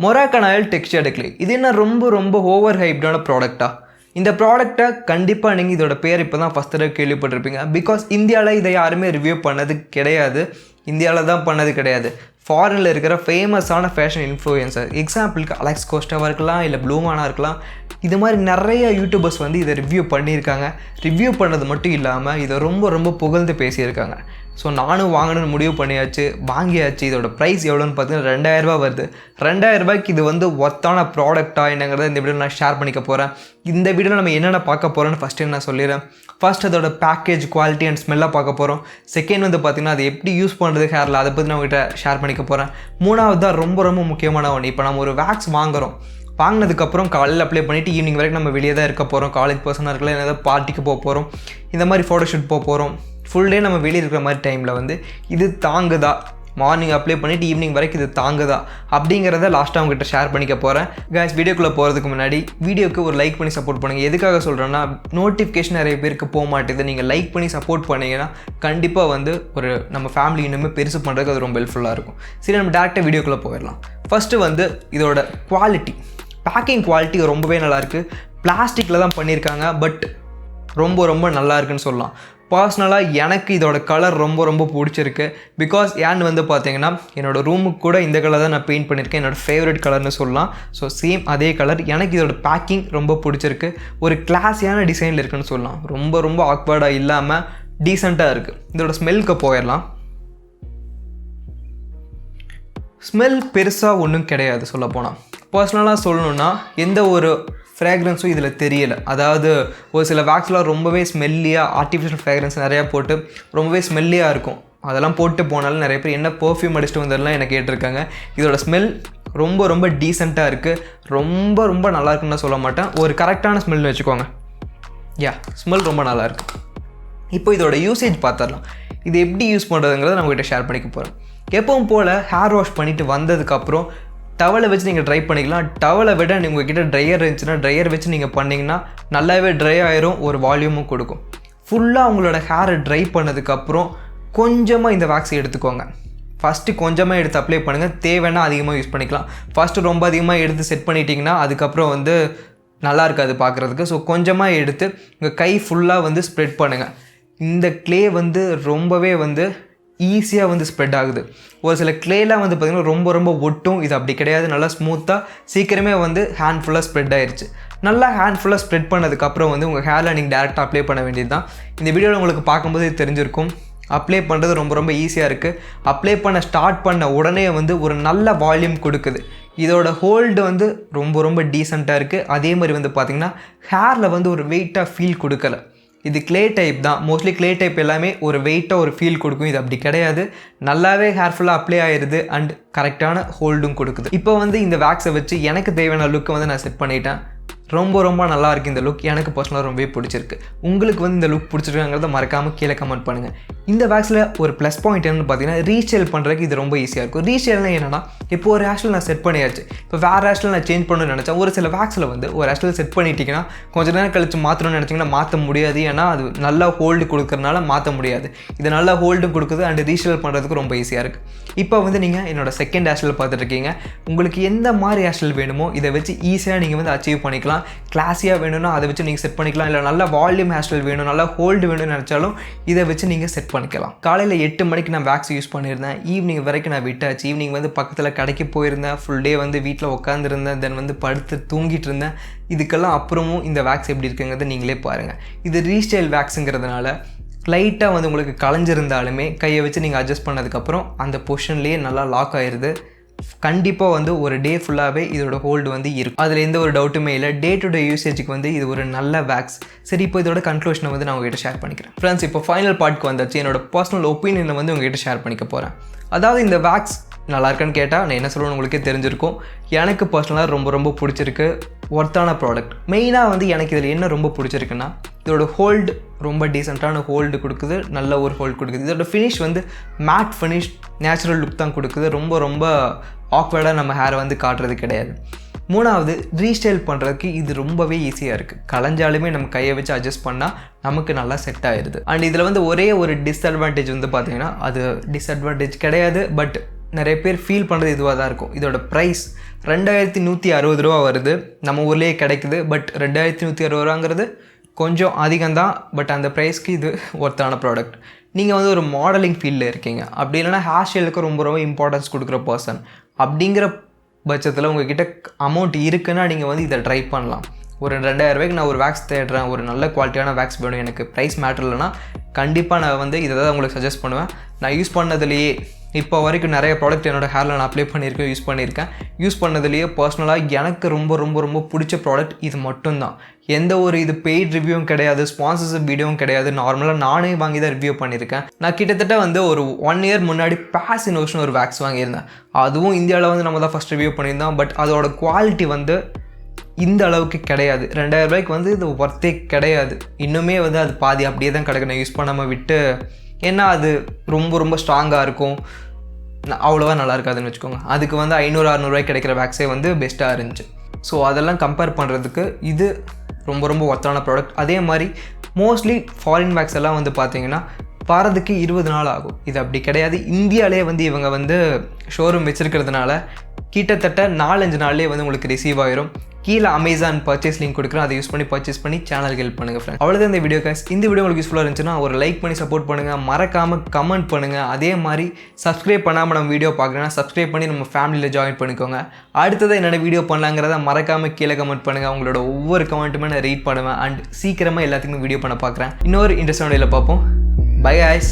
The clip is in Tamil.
Moraccanoil textured clay. இது என்ன ரொம்ப ஓவர் ஹைப்டான ப்ராடக்ட்டா? இந்த ப்ராடக்ட்டை கண்டிப்பாக நீங்கள் இதோட பேர் இப்போ தான் ஃபஸ்ட் தடவை கேள்விப்பட்டிருப்பீங்க. பிகாஸ் இந்தியாவில் இதை யாருமே ரிவ்யூ பண்ணது கிடையாது. இந்தியாவில் தான் பண்ணது கிடையாது. ஃபாரினில் இருக்கிற ஃபேமஸான ஃபேஷன் இன்ஃப்ளூயன்சர், எக்ஸாம்பிளுக்கு அலெக்ஸ் கோஸ்டாவாக இருக்கலாம், இல்லை ப்ளூமானாக இருக்கலாம், இது மாதிரி நிறைய யூடியூபர்ஸ் வந்து இதை ரிவ்யூ பண்ணியிருக்காங்க. ரிவ்யூ பண்ணது மட்டும் இல்லாமல் இதை ரொம்ப புகழ்ந்து பேசியிருக்காங்க. ஸோ நானும் வாங்கணும்னு முடிவு பண்ணியாச்சு, வாங்கியாச்சு. இதோட ப்ரைஸ் எவ்வளோன்னு பார்த்தீங்கன்னா 2000 ரூபா வருது. 2000 ரூபாய்க்கு இது வந்து ஒர்த்தான ப்ராடக்டாக என்னங்கிறத இந்த வீடியோ நான் ஷேர் பண்ணிக்க போகிறேன். இந்த வீடியோவில் நம்ம என்னென்ன பார்க்க போகிறோன்னு ஃபஸ்ட்டு நான் சொல்லிடுறேன். ஃபர்ஸ்ட் அதோட பேக்கேஜ் குவாலிட்டி அண்ட் ஸ்மெல்லாக பார்க்க போகிறோம். செகண்ட் வந்து பார்த்திங்கன்னா அது எப்படி யூஸ் பண்ணுறது ஹேரில், அதை பற்றி நான் உங்கள்கிட்ட ஷேர் பண்ணிக்க போகிறேன். மூணாவது தான் ரொம்ப முக்கியமான ஒன்று. இப்போ நம்ம ஒரு வேக்ஸ் வாங்கினதுக்கப்புறம் காலையில் அப்ளை பண்ணிவிட்டு ஈவினிங் வரைக்கும் நம்ம வெளியே தான் இருக்க போகிறோம். காலேஜ் பர்சனாக இருக்கலாம், ஏதாவது பார்ட்டிக்கு போக போகிறோம், இந்த மாதிரி ஃபோட்டோஷூட் போக போகிறோம். ஃபுல் டே நம்ம வெளியே இருக்கிற மாதிரி டைமில் வந்து இது தாங்குதா, மார்னிங் அப்ளை பண்ணிவிட்டு ஈவினிங் வரைக்கும் இது தாங்குதா அப்படிங்கிறத லாஸ்ட்டாக அவங்ககிட்ட ஷேர் பண்ணிக்க போகிறேன். கேஸ், வீடியோக்குள்ளே போகிறதுக்கு முன்னாடி வீடியோக்கு ஒரு லைக் பண்ணி சப்போர்ட் பண்ணுங்கள். எதுக்காக சொல்கிறேன்னா, நோட்டிஃபிகேஷன் நிறைய பேருக்கு போக மாட்டேது. நீங்கள் லைக் பண்ணி சப்போர்ட் பண்ணிங்கன்னா கண்டிப்பாக வந்து ஒரு நம்ம ஃபேமிலி இன்னுமே பெருசு பண்ணுறதுக்கு அது ரொம்ப ஹெல்ப்ஃபுல்லாக இருக்கும். சரி, நம்ம டேரெக்டாக வீடியோக்குள்ளே போயிடலாம். ஃபஸ்ட்டு வந்து இதோட குவாலிட்டி, பேக்கிங் குவாலிட்டி ரொம்பவே நல்லாயிருக்கு. பிளாஸ்டிக்கில் தான் பண்ணியிருக்காங்க, பட் ரொம்ப நல்லா இருக்குன்னு சொல்லலாம். பர்சனலாக எனக்கு இதோட கலர் ரொம்ப பிடிச்சிருக்கு. பிகாஸ் ஏன்னு வந்து பார்த்தீங்கன்னா, என்னோடய ரூமுக்கு கூட இந்த கலர் தான் நான் பெயிண்ட் பண்ணியிருக்கேன். என்னோடய ஃபேவரட் கலர்னு சொல்லலாம். ஸோ சேம் அதே கலர். எனக்கு இதோட பேக்கிங் ரொம்ப பிடிச்சிருக்கு. ஒரு கிளாஸியான டிசைனில் இருக்குன்னு சொல்லலாம். ரொம்ப ஆக்வர்டாக இல்லாமல் டீசெண்டாக இருக்குது. இதோட ஸ்மெல்க்கு போயிடலாம். ஸ்மெல் பெருசாக ஒன்றும் கிடையாது. சொல்லப்போனால் பர்சனலாக சொல்லணுன்னா எந்த ஒரு ஃப்ராக்ரன்ஸும் இதில் தெரியலை. அதாவது ஒரு சில வேக்ஸ்லாம் ரொம்பவே ஸ்மெல்லியாக, ஆர்டிஃபிஷியல் ஃப்ராக்ரன்ஸ் நிறையா போட்டு ரொம்பவே ஸ்மெல்லியாக இருக்கும். அதெல்லாம் போட்டு போனாலும் நிறைய பேர் என்ன பெர்ஃப்யூம் அடிச்சுட்டு வந்ததெல்லாம் எனக்கு கேட்டிருக்காங்க. இதோட ஸ்மெல் ரொம்ப டீசெண்டாக இருக்குது. ரொம்ப நல்லா இருக்குன்னு சொல்ல மாட்டேன், ஒரு கரெக்டான ஸ்மெல்னு வச்சுக்கோங்க. ஸ்மெல் ரொம்ப நல்லாயிருக்கு. இப்போ இதோட யூசேஜ் பார்த்துடலாம். இது எப்படி யூஸ் பண்ணுறதுங்கிறத நான் உங்கள்கிட்ட ஷேர் பண்ணிக்க போகிறேன். எப்பவும் போல் ஹேர் வாஷ் பண்ணிவிட்டு வந்ததுக்கப்புறம் டவலை வச்சு நீங்கள் ட்ரை பண்ணிக்கலாம். டவலை விட உங்கள் கிட்ட ட்ரையர் இருந்துச்சுன்னா ட்ரையர் வச்சு நீங்கள் பண்ணிங்கன்னா நல்லாவே ட்ரை ஆயிரும், ஒரு வால்யூமும் கொடுக்கும். ஃபுல்லாக உங்களோட ஹேரை ட்ரை பண்ணதுக்கப்புறம் கொஞ்சமாக இந்த வேக்ஸ் எடுத்துக்கோங்க. ஃபஸ்ட்டு கொஞ்சமாக எடுத்து அப்ளை பண்ணுங்கள். தேவைன்னா அதிகமாக யூஸ் பண்ணிக்கலாம். ஃபஸ்ட்டு ரொம்ப அதிகமாக எடுத்து செட் பண்ணிட்டீங்கன்னா அதுக்கப்புறம் வந்து நல்லா இருக்காது பார்க்குறதுக்கு. ஸோ கொஞ்சமாக எடுத்து உங்கள் கை ஃபுல்லாக வந்து ஸ்ப்ரெட் பண்ணுங்கள். இந்த க்ளே வந்து ரொம்பவே வந்து ஈஸியாக வந்து ஸ்ப்ரெட் ஆகுது. ஒரு சில க்ளேலாம் வந்து பார்த்திங்கன்னா ரொம்ப ஒட்டும். இது அப்படி கிடையாது. நல்லா ஸ்மூத்தாக சீக்கிரமே வந்து ஹேண்ட் ஃபுல்லாக ஸ்ப்ரெட் ஆயிடுச்சு. நல்லா ஹேண்ட் ஃபுல்லாக ஸ்ப்ரெட் பண்ணதுக்கப்புறம் வந்து உங்கள் ஹேரில் நீங்கள் டேரெக்டாக அப்ளை பண்ண வேண்டியது தான். இந்த வீடியோவில் உங்களுக்கு பார்க்கும்போது தெரிஞ்சிருக்கும், அப்ளை பண்ணுறது ரொம்ப ஈஸியாக இருக்குது. அப்ளை பண்ண ஸ்டார்ட் பண்ண உடனே வந்து ஒரு நல்ல வால்யூம் கொடுக்குது. இதோட ஹோல்டு வந்து ரொம்ப டீசெண்டாக இருக்குது. அதே மாதிரி வந்து பார்த்திங்கன்னா ஹேரில் வந்து ஒரு வெயிட்டாக ஃபீல் கொடுக்கல. இது க்ளே டைப் தான். மோஸ்ட்லி க்ளே டைப் எல்லாமே ஒரு வெயிட்டாக ஒரு ஃபீல் கொடுக்கும். இது அப்படி கிடையாது. நல்லாவே ஹேர்ஃபுல்லாக அப்ளை ஆகிடுது அண்ட் கரெக்டான ஹோல்டும் கொடுக்குது. இப்போ வந்து இந்த வேக்ஸை வச்சு எனக்கு தேவையான லுக்கை வந்து நான் செட் பண்ணிட்டேன். ரொம்ப நல்லா இருக்குது இந்த லுக். எனக்கு பர்சனலாக ரொம்பவே பிடிச்சிருக்கு. உங்களுக்கு வந்து இந்த லுக் பிடிச்சிருக்காங்கிறத மறக்காமல் கீழே கமெண்ட் பண்ணுங்கள். இந்த வேக்ஸில் ஒரு ப்ளஸ் பாயிண்ட் என்னென்னு பார்த்தீங்கன்னா, ரீஸ்டைல் பண்ணுறதுக்கு இது ரொம்ப ஈஸியாக இருக்கும். ரீஸ்டைல்னால் என்னென்னா, இப்போ ஒரு ஹேர்ஸ்டைல் நான் செட் பண்ணியாச்சு, இப்போ வேறு ஹேர்ஸ்டைல் நான் சேஞ்ச் பண்ணணும்னு நினச்சேன். ஒரு சில வேக்ஸில் வந்து ஒரு ஹேர்ஸ்டைல் செட் பண்ணிட்டீங்கன்னா கொஞ்சம் நேரம் கழிச்சு மாற்றணும்னு நினச்சிங்கன்னா மாற்ற முடியாது. ஏன்னா அது நல்லா ஹோல்டு கொடுக்குறதுனால மாற்ற முடியாது. இது நல்லா ஹோல்டும் கொடுக்குது அண்ட் ரீஸ்டைல் பண்ணுறதுக்கு ரொம்ப ஈஸியாக இருக்குது. இப்போ வந்து நீங்கள் என்னோடய செகண்ட் ஹேர்ஸ்டைல் பார்த்துட்ருக்கீங்க. உங்களுக்கு எந்த மாதிரி ஹேர்ஸ்டைல் வேணுமோ இதை வச்சு ஈஸியாக நீங்கள் வந்து அச்சீவ் பண்ணிக்கலாம். கிளாஸியாக வேணும்னா அதை வச்சு நீங்கள் செட் பண்ணிக்கலாம். இல்லை நல்லா வால்யூம் ஹேர்ஸ்டைல் வேணும், நல்லா ஹோல்டு வேணும்னு நினச்சாலும் இதை வச்சு நீங்கள் செட் பண்ணிக்கலாம். காலையில் 8 மணிக்கு நான் வேக்ஸ் யூஸ் பண்ணியிருந்தேன். ஈவினிங் வரைக்கும் நான் விட்டாச்சு. ஈவினிங் வந்து பக்கத்தில் கடைக்கு போயிருந்தேன். ஃபுல் டே வந்து வீட்டில் உட்காந்துருந்தேன். தென் வந்து படுத்து தூங்கிட்டு இருந்தேன். இதுக்கெல்லாம் அப்புறமும் இந்த வேக்ஸ் எப்படி இருக்குங்கிறத நீங்களே பாருங்கள். இது ரீஸ்டைல் வேக்ஸுங்கிறதுனால லைட்டாக வந்து உங்களுக்கு களைஞ்சிருந்தாலுமே கையை வச்சு நீங்கள் அட்ஜஸ்ட் பண்ணதுக்கப்புறம் அந்த பொசிஷன்லேயே நல்லா லாக் ஆயிடுது. கண்டிப்பாக வந்து ஒரு டே ஃபுல்லாகவே இதோட ஹோல்டு வந்து இருக்கும். அதில் எந்த ஒரு டவுட்டுமே இல்லை. டே டு டே யூசேஜுக்கு வந்து இது ஒரு நல்ல வேக்ஸ். சரி, இப்போ இதோட கன்க்ளூஷனை வந்து நான் உங்கள்கிட்ட ஷேர் பண்ணிக்கிறேன். ஃப்ரெண்ட்ஸ், இப்போ ஃபைனல் பார்ட்க்கு வந்தாச்சு. என்னோட பர்சனல் ஒப்பீனியனை வந்து உங்கள்கிட்ட ஷேர் பண்ணிக்க போகிறேன். அதாவது இந்த வேக்ஸ் நல்லா இருக்கான்னு கேட்டால் நான் என்ன சொல்லணும்னு உங்களுக்கே தெரிஞ்சிருக்கும். எனக்கு பர்சனலாக ரொம்ப பிடிச்சிருக்கு. ஒர்த்தான ப்ராடக்ட். மெயினாக வந்து எனக்கு இதில் என்ன ரொம்ப பிடிச்சிருக்குன்னா, இதோட ஹோல்டு ரொம்ப டீசெண்டான ஹோல்டு கொடுக்குது. நல்ல ஒரு ஹோல்டு கொடுக்குது. இதோட ஃபினிஷ் வந்து மேட் ஃபினிஷ், நேச்சுரல் லுக் தான் கொடுக்குது. ரொம்ப ஆக்வர்டாக நம்ம ஹேரை வந்து காட்டுறது கிடையாது. மூணாவது, ரீஸ்டைல் பண்ணுறதுக்கு இது ரொம்பவே ஈஸியாக இருக்குது. களைஞ்சாலுமே நம்ம கையை வச்சு அட்ஜஸ்ட் பண்ணால் நமக்கு நல்லா செட் ஆகிடுது. அண்ட் இதில் வந்து ஒரே ஒரு டிஸ்அட்வான்டேஜ் வந்து பார்த்திங்கன்னா, அது டிஸ்அட்வான்டேஜ் கிடையாது, பட் நிறைய பேர் ஃபீல் பண்ணுறது இதுவாக தான் இருக்கும். இதோட ப்ரைஸ் 2160 ரூபா வருது, நம்ம ஊர்லேயே கிடைக்குது. பட் 2160 ரூபாங்கிறது கொஞ்சம் அதிகம்தான். பட் அந்த ப்ரைஸ்க்கு இது ஒர்த்தான ப்ராடக்ட். நீங்கள் வந்து ஒரு மாடலிங் ஃபீல்டில் இருக்கீங்க, அப்படி இல்லைனா ஹேர் ஸ்டைலுக்கு ரொம்ப ரொம்ப இம்பார்ட்டன்ஸ் கொடுக்குற பர்சன் அப்படிங்கிற பட்சத்தில் உங்கள்கிட்ட அமௌண்ட் இருக்குன்னா நீங்கள் வந்து இதை ட்ரை பண்ணலாம். ஒரு 2000 ரூபாய்க்கு நான் ஒரு வேக்ஸ் தேடுறேன், ஒரு நல்ல குவாலிட்டியான வேக்ஸ் வேணும், எனக்கு ப்ரைஸ் மேட்டர் இல்லைனா கண்டிப்பாக நான் வந்து இதை தான் உங்களுக்கு சஜஸ்ட் பண்ணுவேன். நான் யூஸ் பண்ணதுலேயே இப்போ வரைக்கும் நிறைய ப்ராடக்ட் என்னோடய ஹேரில் நான் அப்ளை பண்ணியிருக்கேன், யூஸ் பண்ணதுலேயே பர்சனலாக எனக்கு ரொம்ப ரொம்ப ரொம்ப பிடிச்ச ப்ராடக்ட் இது மட்டும்தான். எந்த ஒரு இது பெய்ட் ரிவ்யூவும் கிடையாது, ஸ்பான்சர்ஷிப் வீடியோவும் கிடையாது. நார்மலாக நானே வாங்கி தான் ரிவ்யூ பண்ணியிருக்கேன். நான் கிட்டத்தட்ட வந்து ஒரு 1 இயர் முன்னாடி பாஸ் இனோஷன் ஒரு வேக்ஸ் வாங்கியிருந்தேன். அதுவும் இந்தியாவில் வந்து நம்ம தான் ஃபஸ்ட் ரிவ்யூ பண்ணியிருந்தோம். பட் அதோட குவாலிட்டி வந்து இந்த அளவுக்கு கிடையாது. 2000 ரூபாய்க்கு வந்து இது ஒர்த்தே கிடையாது. இன்னுமே வந்து அது பாதி அப்படியே தான் கிடக்கு நான் யூஸ் பண்ணாமல் விட்டு. ஏன்னா அது ரொம்ப ரொம்ப ஸ்ட்ராங்காக இருக்கும், அவ்வளோவா நல்லா இருக்காதுன்னு வச்சுக்கோங்க. அதுக்கு வந்து 500-600 ரூபாய்க்கு கிடைக்கிற வேக்ஸே வந்து பெஸ்ட்டாக இருந்துச்சு. ஸோ அதெல்லாம் கம்பேர் பண்ணுறதுக்கு இது ரொம்ப ரொம்ப ஒர்த்தான ப்ராடக்ட். அதே மாதிரி மோஸ்ட்லி ஃபாரின் வேக்ஸ் எல்லாம் வந்து பார்த்தீங்கன்னா வரதுக்கு 20 நாள் ஆகும். இது அப்படி கிடையாது. இந்தியாவிலே வந்து இவங்க வந்து ஷோரூம் வச்சுருக்கிறதுனால கிட்டத்தட்ட 4-5 நாள்லேயே வந்து உங்களுக்கு ரிசீவ் ஆகிரும். கீழே அமேசான் பர்ச்சேஸ் லிங்க் கொடுக்குறேன், அதை யூஸ் பண்ணி பர்ச்சேஸ் பண்ணி சேனலுக்கு ஹெல்ப் பண்ணுங்கள் ஃப்ரெண்ட். அவ்வளோதான் இந்த வீடியோ கைஸ். இந்த வீடியோ உங்களுக்கு யூஸ்ஃபுல்லாக இருந்துச்சுன்னா ஒரு லைக் பண்ணி சப்போர்ட் பண்ணுங்கள், மறக்காமல் கமெண்ட் பண்ணுங்கள். அதே மாதிரி சப்ஸ்கிரைப் பண்ணாமல் நம்ம வீடியோ பார்க்குறேன்னா சப்ஸ்கிரைப் பண்ணி நம்ம ஃபேமிலியில் ஜாயின் பண்ணிக்கோங்க. அடுத்தது என்னென்ன வீடியோ பண்ணலாங்கிறத மறக்காமல் கீழே கமெண்ட் பண்ணுங்கள். உங்களோட ஒவ்வொரு கமெண்ட்டுமே நான் ரீட் பண்ணுவேன். அண்ட் சீக்கிரமாக எல்லாத்துக்குமே வீடியோ பண்ண பார்க்குறேன். இன்னொரு இன்ட்ரெஸ்டான வீடியோவில் பார்ப்போம். Bye guys.